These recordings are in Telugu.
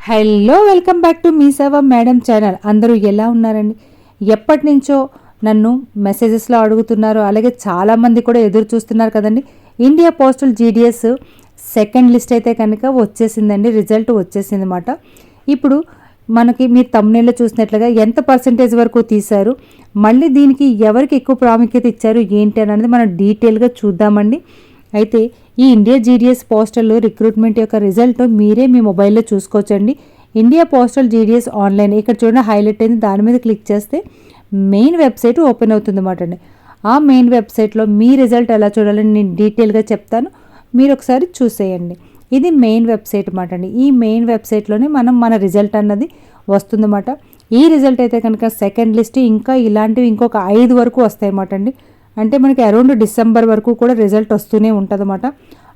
Hello welcome back to me సేవ మేడం ఛానల్. అందరూ ఎలా ఉన్నారండి? ఎప్పటి నుంచో నన్ను మెసేజెస్లో అడుగుతున్నారు, అలాగే చాలామంది కూడా ఎదురు చూస్తున్నారు కదండి. India postal GDS second list అయితే కనుక వచ్చేసిందండి, రిజల్ట్ వచ్చేసింది అన్నమాట. ఇప్పుడు మనకి మీరు తమ్ముళ్ళలో చూసినట్లుగా ఎంత పర్సంటేజ్ వరకు తీశారు, మళ్ళీ దీనికి ఎవరికి ఎక్కువ ప్రాముఖ్యత ఇచ్చారు ఏంటి అనేది మనం డీటెయిల్గా చూద్దామండి. అయితే ఈ ఇండియా జీడిఎస్ పోస్టల్ రిక్రూట్మెంట్ యొక్క రిజల్ట్ మీరే మీ మొబైల్లో చూసుకోవచ్చండి. ఇండియా పోస్టల్ జీడిఎస్ ఆన్లైన్ ఇక్కడ చూడండి హైలైట్ అయింది, దాని మీద క్లిక్ చేస్తే మెయిన్ వెబ్సైట్ ఓపెన్ అవుతుంది అన్నమాట అండి. ఆ మెయిన్ వెబ్సైట్లో మీ రిజల్ట్ ఎలా చూడాలని నేను డీటెయిల్గా చెప్తాను, మీరు ఒకసారి చూసేయండి. ఇది మెయిన్ వెబ్సైట్ అన్నమాట అండి. ఈ మెయిన్ వెబ్సైట్లోనే మన రిజల్ట్ అన్నది వస్తుందన్నమాట. ఈ రిజల్ట్ అయితే కనుక సెకండ్ లిస్ట్ ఇంకా ఇలాంటివి ఇంకొక 5 వరకు వస్తాయి అన్నమాట అండి. అంటే మనకి అరౌండ్ డిసెంబర్ వరకు కూడా రిజల్ట్ వస్తూనే ఉంటుందన్నమాట.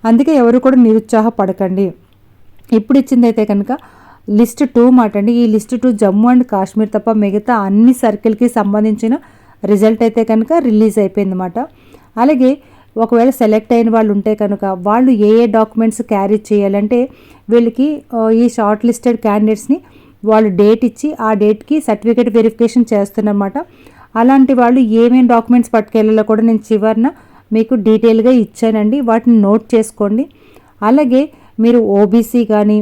అందుకే ఎవరు కూడా నిరుత్సాహపడకండి. ఇప్పుడు ఇచ్చింది అయితే కనుక లిస్ట్ 2 మాట అండి. ఈ లిస్ట్ 2 జమ్మూ అండ్ కాశ్మీర్ తప్ప మిగతా అన్ని సర్కిల్కి సంబంధించిన రిజల్ట్ అయితే కనుక రిలీజ్ అయిపోయిందన్నమాట. అలాగే ఒకవేళ సెలెక్ట్ అయిన వాళ్ళు ఉంటే కనుక వాళ్ళు ఏ డాక్యుమెంట్స్ క్యారీ చేయాలంటే వీళ్ళకి ఈ షార్ట్ లిస్టెడ్ క్యాండిడేట్స్ని వాళ్ళు డేట్ ఇచ్చి ఆ డేట్కి సర్టిఫికేట్ వెరిఫికేషన్ చేస్తున్నమాట. అలాంటి వాళ్ళు ఏమేమి డాక్యుమెంట్స్ పట్టుకెళ్ళాలో కూడా నేను చివరిన మీకు డీటెయిల్గా ఇచ్చానండి, వాటిని నోట్ చేసుకోండి. అలాగే మీరు ఓబీసీ కానీ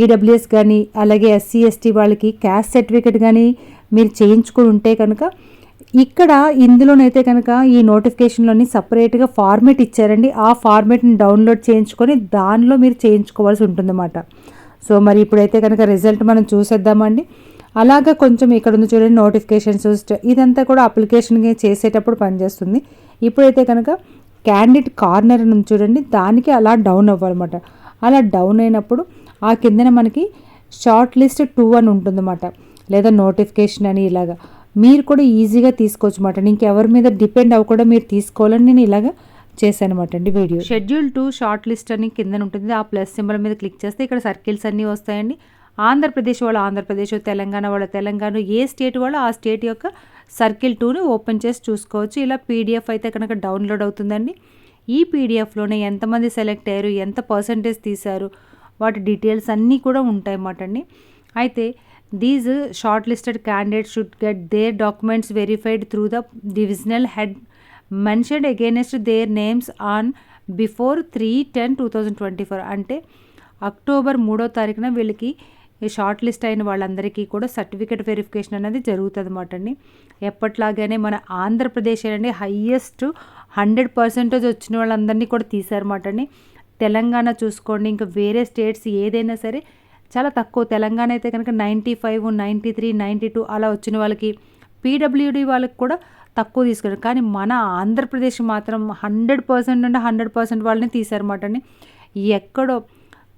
ఈడబ్ల్యూఎస్ కానీ అలాగే ఎస్సీ ఎస్టీ వాళ్ళకి క్యాస్ట్ సర్టిఫికేట్ కానీ మీరు చేయించుకుని ఉంటే కనుక ఇక్కడ ఇందులోనైతే కనుక ఈ నోటిఫికేషన్లోని సపరేట్గా ఫార్మేట్ ఇచ్చారండి. ఆ ఫార్మేట్ని డౌన్లోడ్ చేయించుకొని దానిలో మీరు చేయించుకోవాల్సి ఉంటుందన్నమాట. సో మరి ఇప్పుడైతే కనుక రిజల్ట్ మనం చూసేద్దామండి. అలాగా కొంచెం ఇక్కడ ఉంది చూడండి నోటిఫికేషన్స్, ఇదంతా కూడా అప్లికేషన్కి చేసేటప్పుడు పనిచేస్తుంది. ఇప్పుడైతే కనుక క్యాండిడేట్ కార్నర్ నుంచి చూడండి, దానికి అలా డౌన్ అవ్వాలన్నమాట. అలా డౌన్ అయినప్పుడు ఆ కిందన మనకి షార్ట్ లిస్ట్ 2 అని ఉంటుందన్నమాట, లేదా నోటిఫికేషన్ అని. ఇలాగా మీరు కూడా ఈజీగా తీసుకోవచ్చు అన్నమాట. ఇంకెవరి మీద డిపెండ్ అవ్వకుండా మీరు తీసుకోవాలని నేను ఇలాగా చేశాను అనమాట అండి వీడియో. షెడ్యూల్ 2 షార్ట్ లిస్ట్ అని కింద ఉంటుంది, ఆ ప్లస్ సింబల్ మీద క్లిక్ చేస్తే ఇక్కడ సర్కిల్స్ అన్నీ వస్తాయండి. ఆంధ్రప్రదేశ్ వాళ్ళు ఆంధ్రప్రదేశ్, తెలంగాణ వాళ్ళ తెలంగాణ, ఏ స్టేట్ వాళ్ళు ఆ స్టేట్ యొక్క సర్కిల్ 2ని ఓపెన్ చేసి చూసుకోవచ్చు. ఇలా పీడిఎఫ్ అయితే కనుక డౌన్లోడ్ అవుతుందండి. ఈ పీడిఎఫ్లోనే ఎంతమంది సెలెక్ట్ అయ్యారు, ఎంత పర్సంటేజ్ తీశారు, వాటి డీటెయిల్స్ అన్నీ కూడా ఉంటాయి అన్నమాట అండి. అయితే these shortlisted candidates should get their documents verified through the divisional head mentioned against their names on before 3/10/2024. అంటే అక్టోబర్ 3వ తారీఖున వీళ్ళకి షార్ట్ లిస్ట్ అయిన వాళ్ళందరికీ కూడా సర్టిఫికేట్ వెరిఫికేషన్ అనేది జరుగుతుంది అన్నమాట అండి. ఎప్పట్లాగానే మన ఆంధ్రప్రదేశ్ అండి హయ్యెస్ట్ 100% వచ్చిన వాళ్ళందరినీ కూడా తీశారన్నమాట అండి. తెలంగాణ చూసుకోండి, ఇంకా వేరే స్టేట్స్ ఏదైనా సరే చాలా తక్కువ. తెలంగాణ అయితే కనుక 95, 93, 92 అలా వచ్చిన వాళ్ళకి, పీడబ్ల్యూడి వాళ్ళకి కూడా తక్కువ తీసుకున్నారు. కానీ మన ఆంధ్రప్రదేశ్ మాత్రం 100% నుండి 100% వాళ్ళని తీశారన్నమాట అండి. ఎక్కడో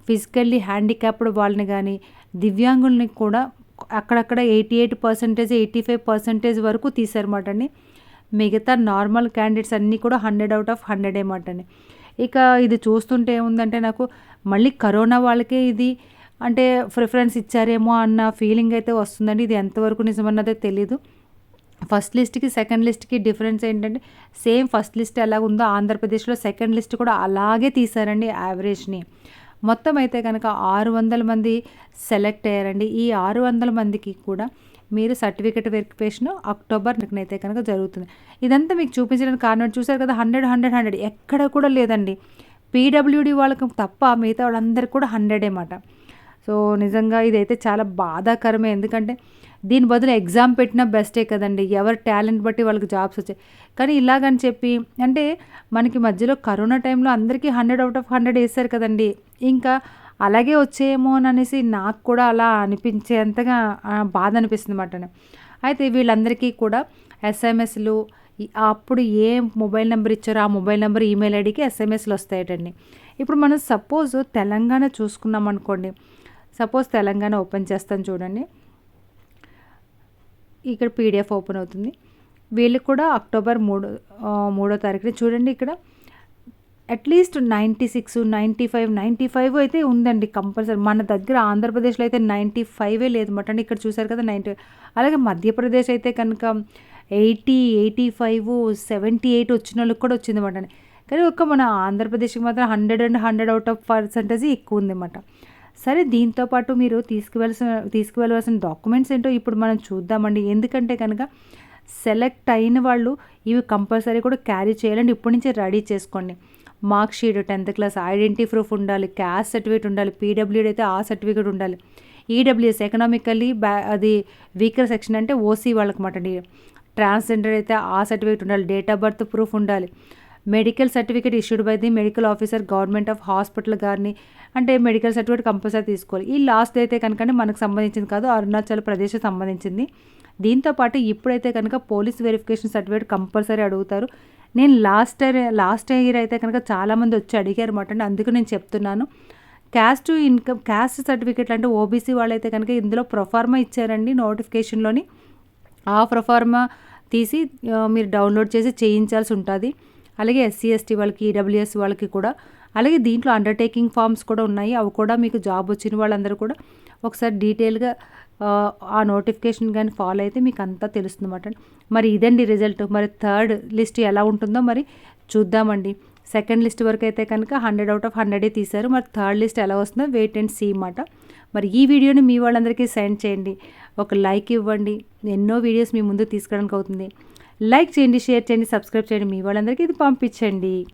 ఫిజికల్లీ హ్యాండిక్యాప్డ్ వాళ్ళని కానీ దివ్యాంగుల్ని కూడా అక్కడక్కడ 88%, 85% వరకు తీశారన్నమాట అండి. మిగతా నార్మల్ క్యాండిడేట్స్ అన్నీ కూడా 100/100 అన్నమాట అండి. ఇక ఇది చూస్తుంటే ఏముందంటే నాకు మళ్ళీ కరోనా వాళ్ళకే ఇది అంటే ప్రిఫరెన్స్ ఇచ్చారేమో అన్న ఫీలింగ్ అయితే వస్తుందండి. ఇది ఎంతవరకు నిజమన్నదే తెలీదు. ఫస్ట్ లిస్ట్కి సెకండ్ లిస్ట్కి డిఫరెన్స్ ఏంటంటే సేమ్ ఫస్ట్ లిస్ట్ ఎలా ఉందో ఆంధ్రప్రదేశ్లో సెకండ్ లిస్ట్ కూడా అలాగే తీశారండి యావరేజ్ని. మొత్తం అయితే కనుక 600 మంది సెలెక్ట్ అయ్యారండి. ఈ 600 మందికి కూడా మీరు సర్టిఫికేట్ వెరిఫికేషన్ అక్టోబర్ అయితే కనుక జరుగుతుంది. ఇదంతా మీకు చూపించడానికి కారణం చూసారు కదా, 100 ఎక్కడ కూడా లేదండి. పీడబ్ల్యూడి వాళ్ళకి తప్ప మిగతా వాళ్ళందరికీ కూడా 100 మాట. సో నిజంగా ఇదైతే చాలా బాధాకరమే. ఎందుకంటే దీని బదులు ఎగ్జామ్ పెట్టినా బెస్టే కదండి, ఎవరి టాలెంట్ బట్టి వాళ్ళకి జాబ్స్ వచ్చాయి. కానీ ఇలాగని చెప్పి అంటే మనకి మధ్యలో కరోనా టైంలో అందరికీ 100/100 వేశారు కదండి, ఇంకా అలాగే వచ్చేయేమో అని అనేసి నాకు కూడా అలా అనిపించేంతగా బాధ అనిపిస్తుంది అన్నమాట. అయితే వీళ్ళందరికీ కూడా ఎస్ఎంఎస్లు అప్పుడు ఏ మొబైల్ నెంబర్ ఇచ్చారో ఆ మొబైల్ నెంబర్, ఈమెయిల్ ఐడికి ఎస్ఎంఎస్లు వస్తాయటండి. ఇప్పుడు మనం సపోజ్ తెలంగాణ చూసుకున్నాం అనుకోండి, సపోజ్ తెలంగాణ ఓపెన్ చేస్తాను చూడండి, ఇక్కడ పీడిఎఫ్ ఓపెన్ అవుతుంది. వీళ్ళకి కూడా అక్టోబర్ 3వ తారీఖున చూడండి, ఇక్కడ అట్లీస్ట్ 96, 95 అయితే ఉందండి కంపల్సరీ. మన దగ్గర ఆంధ్రప్రదేశ్లో అయితే 95 లేదన్నమాట అండి. ఇక్కడ చూసారు కదా 90. అలాగే మధ్యప్రదేశ్ అయితే కనుక 80, 85, 78 వచ్చిన వాళ్ళకి కూడా వచ్చిందన్నమాట అండి. కానీ ఒక్క మన ఆంధ్రప్రదేశ్కి మాత్రం 100 ఎక్కువ ఉందన్నమాట. సరే దీంతో పాటు మీరు తీసుకువెళ్ళవలసిన డాక్యుమెంట్స్ ఏంటో ఇప్పుడు మనం చూద్దామండి. ఎందుకంటే కనుక సెలెక్ట్ అయిన వాళ్ళు ఇవి కంపల్సరీ కూడా క్యారీ చేయాలండి. ఇప్పటి నుంచే రెడీ చేసుకోండి. Mark sheet, 10th class, identity proof ఉండాలి, క్యాస్ట్ సర్టిఫికేట్ ఉండాలి, పీడబ్ల్యూడీ అయితే ఆ సర్టిఫికేట్ ఉండాలి, ఈడబ్ల్యూఎస్ ఎకనామికల్లీ అది వీకర్ సెక్షన్ అంటే ఓసీ వాళ్ళకమాట అండి. ట్రాన్స్జెండర్ అయితే ఆ సర్టిఫికేట్ ఉండాలి, డేట్ ఆఫ్ బర్త్ ప్రూఫ్ ఉండాలి, medical certificate issued by the medical officer government of hospital గారిని అంటే మెడికల్ సర్టిఫికేట్ కంపల్సరీ తీసుకోవాలి. ఈ లాస్ట్ అయితే కనుక మనకు సంబంధించింది కాదు, అరుణాచల్ ప్రదేశ్ సంబంధించింది. దీంతోపాటు ఇప్పుడైతే కనుక పోలీస్ వెరిఫికేషన్ సర్టిఫికేట్ కంపల్సరీ అడుగుతారు. నేను లాస్ట్ ఇయర్ అయితే కనుక చాలామంది వచ్చి అడిగారు అనమాట అండి. అందుకు నేను చెప్తున్నాను. క్యాస్ట్ సర్టిఫికేట్లు అంటే ఓబీసీ వాళ్ళైతే కనుక ఇందులో ప్రొఫార్మా ఇచ్చారండి నోటిఫికేషన్లోని. ఆ ప్రొఫార్మా తీసి మీరు డౌన్లోడ్ చేసి చేయించాల్సి ఉంటుంది. అలాగే ఎస్సీ ఎస్టీ వాళ్ళకి, ఈడబ్ల్యూఎస్ వాళ్ళకి కూడా. అలాగే దీంట్లో అండర్టేకింగ్ ఫామ్స్ కూడా ఉన్నాయి. అవి కూడా మీకు జాబ్ వచ్చిన వాళ్ళందరూ కూడా ఒకసారి డీటెయిల్గా ఆ నోటిఫికేషన్ కానీ ఫాలో అయితే మీకు అంతా తెలుస్తుంది అన్నమాట. మరి ఇదండి రిజల్ట్. మరి థర్డ్ లిస్ట్ ఎలా ఉంటుందో మరి చూద్దామండి. సెకండ్ లిస్ట్ వరకు అయితే కనుక 100 out of 100 తీశారు. మరి థర్డ్ లిస్ట్ ఎలా వస్తుందో వెయిట్ అండ్ సీ అన్నమాట. మరి ఈ వీడియోని మీ వాళ్ళందరికీ సెండ్ చేయండి, ఒక లైక్ ఇవ్వండి. ఎన్నో వీడియోస్ మీ ముందు తీసుకురావడానికి అవుతుంది. లైక్ చేయండి, షేర్ చేయండి, సబ్స్క్రైబ్ చేయండి. మీ వాళ్ళందరికీ ఇది పంపించండి.